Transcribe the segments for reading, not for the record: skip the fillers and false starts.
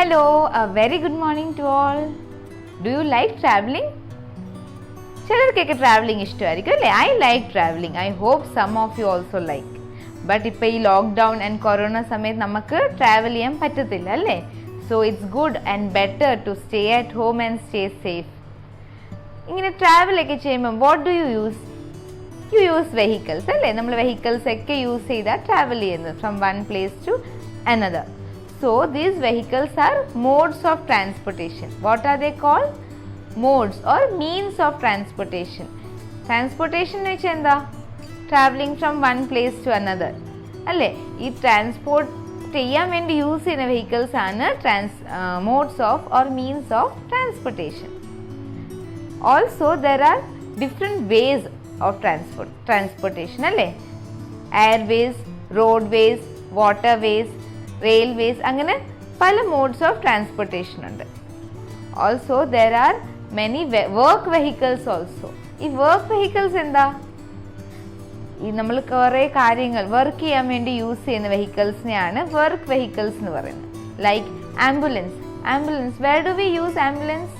Hello, a very good morning to all. Do you like traveling? ചിലർക്കൊക്കെ travelling ഇഷ്ടമായിരിക്കും അല്ലേ? I like travelling. I hope some of you also like. But ഇപ്പോൾ ഈ lockdown and corona സമയത്ത് നമുക്ക് travel ചെയ്യാൻ പറ്റത്തില്ല അല്ലേ? So it's good and better to stay at home and stay safe. ഇങ്ങനെ ട്രാവലൊക്കെ ചെയ്യുമ്പോൾ what do you use? You use vehicles അല്ലേ? നമ്മൾ വെഹിക്കിൾസ് ഒക്കെ യൂസ് ചെയ്താൽ ട്രാവൽ ചെയ്യുന്നത് from one place to another. So these vehicles are modes of transportation. What are they called? Modes or means of transportation. Transportation എന്ന് വെച്ചാൽ എന്താ? Traveling from one place to another. അല്ലേ? ഈ transport ചെയ്യാൻ വേണ്ടി use ചെയ്യുന്ന vehicles ആണ് modes of or means of transportation. Also there are different ways of transportation അല്ലേ? Airways, roadways, waterways, railways അങ്ങനെ പല മോഡ്സ് ഓഫ് ട്രാൻസ്പോർട്ടേഷൻ ഉണ്ട്. Also there are many work vehicles also. ഈ വർക്ക് വെഹിക്കിൾസ് എന്താ? ഈ നമ്മൾ കുറേ കാര്യങ്ങൾ വർക്ക് ചെയ്യാൻ വേണ്ടി യൂസ് ചെയ്യുന്ന വെഹിക്കിൾസിനെയാണ് വർക്ക് വെഹിക്കിൾസ് എന്ന് പറയുന്നത്. Like ambulance. Where do we use ambulance?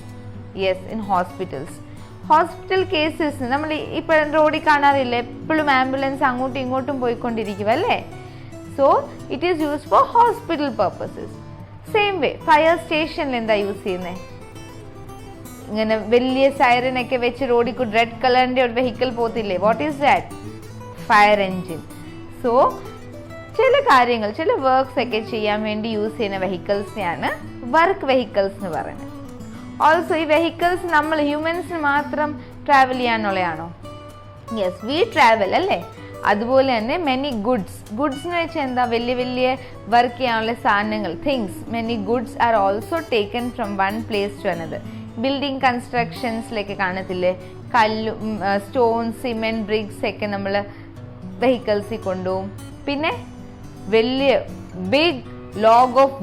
Yes, in hospitals. Hospital cases നമ്മൾ ഇപ്പോൾ റോഡിൽ കാണാറില്ല, എപ്പോഴും ആംബുലൻസ് അങ്ങോട്ടും ഇങ്ങോട്ടും പോയിക്കൊണ്ടിരിക്കും അല്ലേ? So it is used for hospital purposes. Same way fire സ്റ്റേഷനിൽ എന്താ യൂസ് ചെയ്യുന്നത്? ഇങ്ങനെ വലിയ സൈറൻ ഒക്കെ വെച്ച് റോഡിൽ കൂടി റെഡ് കളറിൻ്റെ ഒരു വെഹിക്കിൾ പോത്തില്ലേ? What is that? Fire engine. So ചില കാര്യങ്ങൾ, ചില വർക്ക്സ് ഒക്കെ ചെയ്യാൻ വേണ്ടി യൂസ് ചെയ്യുന്ന വെഹിക്കിൾസിനെയാണ് വർക്ക് വെഹിക്കിൾസ് എന്ന് പറയുന്നത്. ഓൾസോ ഈ വെഹിക്കിൾസ് നമ്മൾ ഹ്യൂമൻസിന് മാത്രം ട്രാവൽ ചെയ്യാനുള്ളതാണോ? യെസ്, വി ട്രാവൽ അല്ലേ? അതുപോലെ തന്നെ മെനി ഗുഡ്സ് എന്ന് വെച്ചാൽ എന്താ? വലിയ വലിയ വർക്ക് ചെയ്യാനുള്ള സാധനങ്ങൾ, things. Many goods are also taken from one place to another. Building കൺസ്ട്രക്ഷൻസിലേക്ക് കാണത്തില്ലേ, കല്ലും സ്റ്റോൺ, സിമെൻറ്റ്, ബ്രിക്സ് ഒക്കെ നമ്മൾ വെഹിക്കിൾസിൽ കൊണ്ടുപോകും. പിന്നെ വലിയ ബിഗ് ലോഗ് ഓഫ്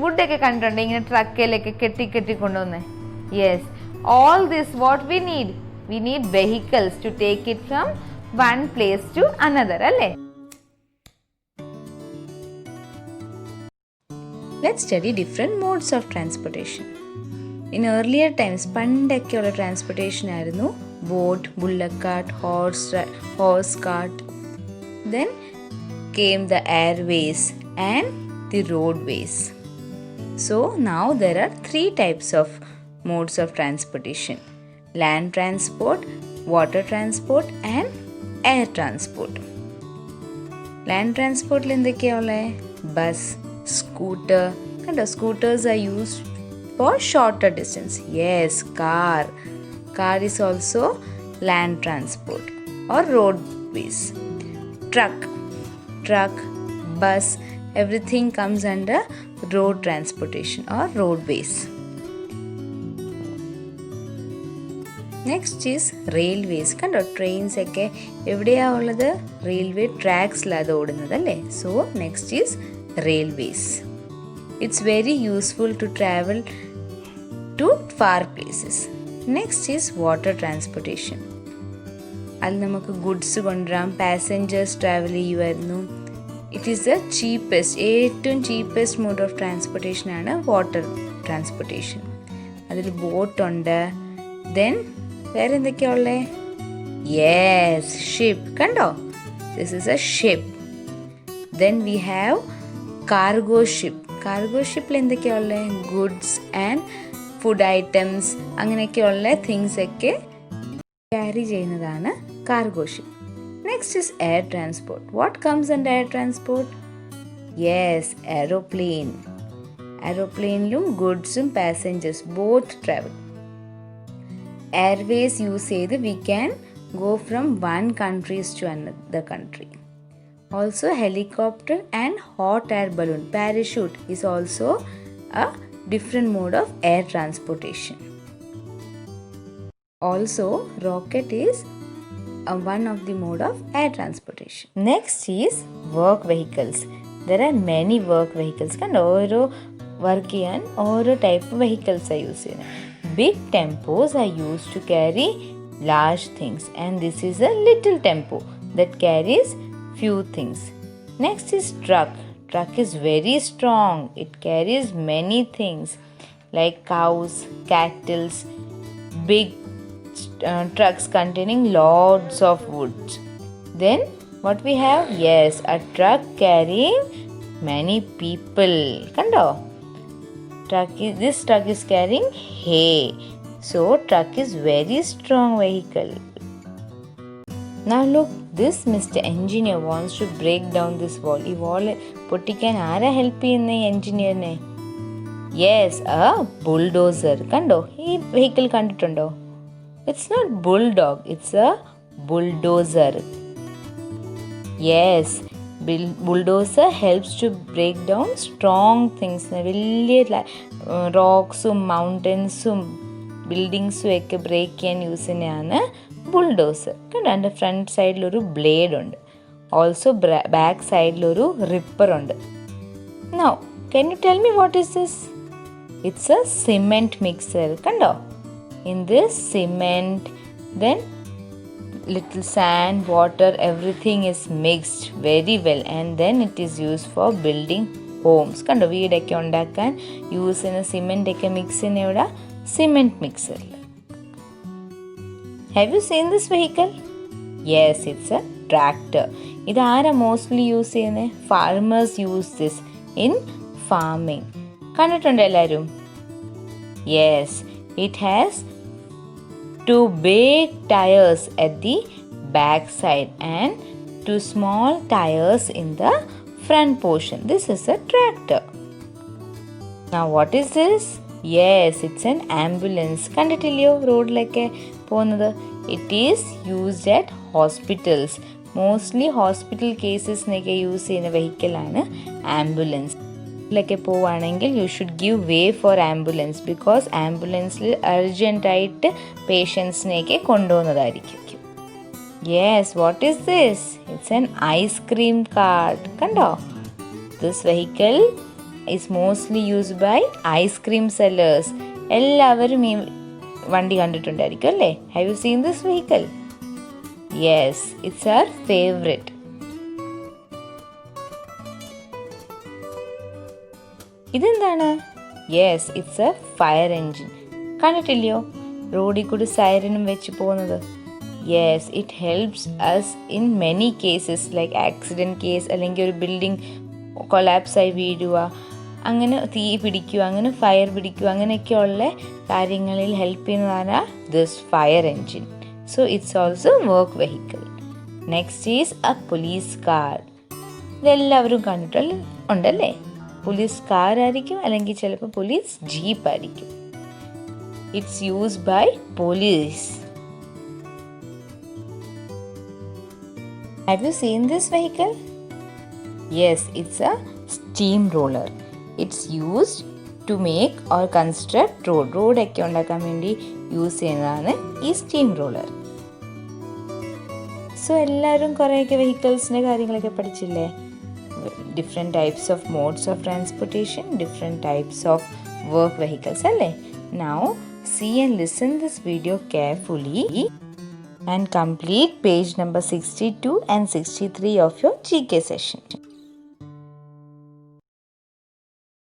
വുഡൊക്കെ കണ്ടിട്ടുണ്ട് ഇങ്ങനെ ട്രക്കിലൊക്കെ കെട്ടി കൊണ്ടുവന്നേ. Yes, all this what we need vehicles to take it from one place to another അല്ലേ? Let's study different modes of transportation. In earlier times, പണ്ടൊക്കെയുള്ള ട്രാൻസ്പോർട്ടേഷൻ ആയിരുന്നു boat, bullock cart, horse cart. Then came the airways and the roadways. So now there are 3 types of modes of transportation: land transport, water transport and air transport. Land ട്രാൻസ്പോർട്ടിൽ എന്തൊക്കെയാണ് ഉള്ളത്? Bus, scooter. കണ്ടോ, scooters are used for shorter distance. Yes, car is also land transport or road ways. Truck, bus, everything comes under road transportation or roadways. Next is railways. കണ്ടോ, trains ഒക്കെ എവിടെയാണ് ഉള്ളത്? Railway ട്രാക്സിലാണ് ഓടുന്നത് അല്ലേ? So next is railways. It's very useful to travel to far places. Next is water transportation. അതിൽ നമുക്ക് goods കൊണ്ടുവരാം, പാസഞ്ചേഴ്സ് ട്രാവൽ ചെയ്യുമായിരുന്നു. ഇറ്റ് ഈസ് ദ ഏറ്റവും ചീപ്പസ്റ്റ് മോഡ് ഓഫ് ട്രാൻസ്പോർട്ടേഷൻ ആണ് വാട്ടർ ട്രാൻസ്പോർട്ടേഷൻ. അതിൽ ബോട്ടുണ്ട്. ദെൻ വേറെ എന്തൊക്കെയാ ഉള്ളത്? Yes, ship. കണ്ടോ, this is a ship. Then we have cargo ഷിപ്പിൽ എന്തൊക്കെയാ ഉള്ളത്? ഗുഡ്സ് ആൻഡ് ഫുഡ് ഐറ്റംസ് അങ്ങനെയൊക്കെയുള്ള തിങ്സ് ഒക്കെ ക്യാരി ചെയ്യുന്നതാണ് cargo ship. Next is air transport. What comes under air transport? Yes, എയറോപ്ലെയിനിലും ഗുഡ്സും passengers both travel. Airways use ചെയ്ത് we can go from one countries to another country. Also helicopter and hot air balloon, parachute is also a different mode of air transportation. Also rocket is one of the mode of air transportation. Next is work vehicles. There are many work vehicles. കണ്ടോ, ഓരോ work ചെയ്യാൻ ഓരോ type vehicles ആണ് use ചെയ്യുന്നത്. Big tempos are used to carry large things, and this is a little tempo that carries few things. Next is truck. truck is very strong. It carries many things like cows, cattle, big trucks containing lots of wood. Then what we have? Yes, a truck carrying many people. Kando? This truck is carrying hay. So truck is very strong vehicle. Now look, this Mr. Engineer wants to break down this wall. ഈ wall പൊട്ടിക്കാൻ ആരാ help ചെയ്യുന്ന ഈ എൻജിനീയറിനെ? Yes, a bulldozer. കണ്ടോ? ഈ vehicle കണ്ടിട്ടുണ്ടോ? It's not bulldog, it's a bulldozer. Yes, bulldozer helps to break down strong things. വലിയ റോക്സും മൗണ്ടൻസും ബിൽഡിങ്സും ഒക്കെ ബ്രേക്ക് ചെയ്യാൻ യൂസ് ചെയ്യുന്നതാണ് ബുൾഡോസർ. കണ്ടോ? എൻ്റെ ഫ്രണ്ട് സൈഡിലൊരു ബ്ലേഡ് ഉണ്ട്. ഓൾസോ ബാക്ക് സൈഡിലൊരു റിപ്പർ ഉണ്ട്. Now can you tell me what is this? It's a cement mixer. കണ്ടോ? In this cement, then little sand, water, everything is mixed very well, and then it is used for building homes. കണ്ടോ? വീടൊക്കെ ഉണ്ടാക്കാൻ use ചെയ്യുന്ന cement ഒക്കെ mix ചെയ്യുന്ന ഇവിടെ cement മിക്സറിൽ. Have you seen this vehicle? Yes, it's a tractor. ഇത് ആരാ mostly use ചെയ്യുന്നത്? Farmers use this in farming. കണ്ടിട്ടുണ്ടോ എല്ലാവരും? Yes, it has 2 big tires at the back side and 2 small tires in the front portion. This is a tractor. Now what is this? Yes, it's an ambulance. കണ്ടിട്ടില്ലയോ റോഡിലൊക്കെ പോകുന്നത്? It is used at hospitals. Mostly hospital കേസസിനൊക്കെ use ചെയ്യുന്ന വെഹിക്കിളാണ് ambulance. ിലൊക്കെ പോവുകയാണെങ്കിൽ you should give way for ambulance, because ആംബുലൻസിൽ അർജൻറ്റായിട്ട് പേഷ്യൻസിനെയൊക്കെ കൊണ്ടുപോകുന്നതായിരിക്കും. Yes, what is this? It's an ice cream cart. കണ്ടോ? This vehicle is mostly used by ice cream sellers. എല്ലാവരും ഈ വണ്ടി കണ്ടിട്ടുണ്ടായിരിക്കും അല്ലേ? Have you seen this vehicle? Yes, it's our favourite. ഇതെന്താണ്? Yes, it's a fire engine. കണ്ടിട്ടില്ലയോ റോഡിൽ കൂടി സൈറനും വെച്ച് പോകുന്നത്? Yes, it helps us in many cases like accident case, അല്ലെങ്കിൽ ഒരു ബിൽഡിംഗ് കൊളാപ്സായി വീഴുക, അങ്ങനെ തീ പിടിക്കുക, അങ്ങനെ ഫയർ പിടിക്കുക, അങ്ങനെയൊക്കെയുള്ള കാര്യങ്ങളിൽ ഹെൽപ്പ് ചെയ്യുന്നതാണ് this fire engine. So it's also work vehicle. Next is a police car. ഇതെല്ലാവരും കണ്ടിട്ടുള്ള ഉണ്ടല്ലേ? പോലീസ് കാർ ആയിരിക്കും, അല്ലെങ്കിൽ ചിലപ്പോൾ പോലീസ് ജീപ്പ് ആയിരിക്കും. It's used by police. Have you seen this vehicle? Yes, it's a steam roller. It's used to make or construct road. റോഡൊക്കെ ഉണ്ടാക്കാൻ വേണ്ടി യൂസ് ചെയ്യുന്നതാണ് ഈ സ്റ്റീം റോളർ. സോ എല്ലാവരും കുറേയൊക്കെ വെഹിക്കിൾസിൻ്റെ കാര്യങ്ങളൊക്കെ പഠിച്ചില്ലേ? Different types of modes of transportation, different types of work vehicles alle. Now see and listen this video carefully and complete page number 62 and 63 of your GK session.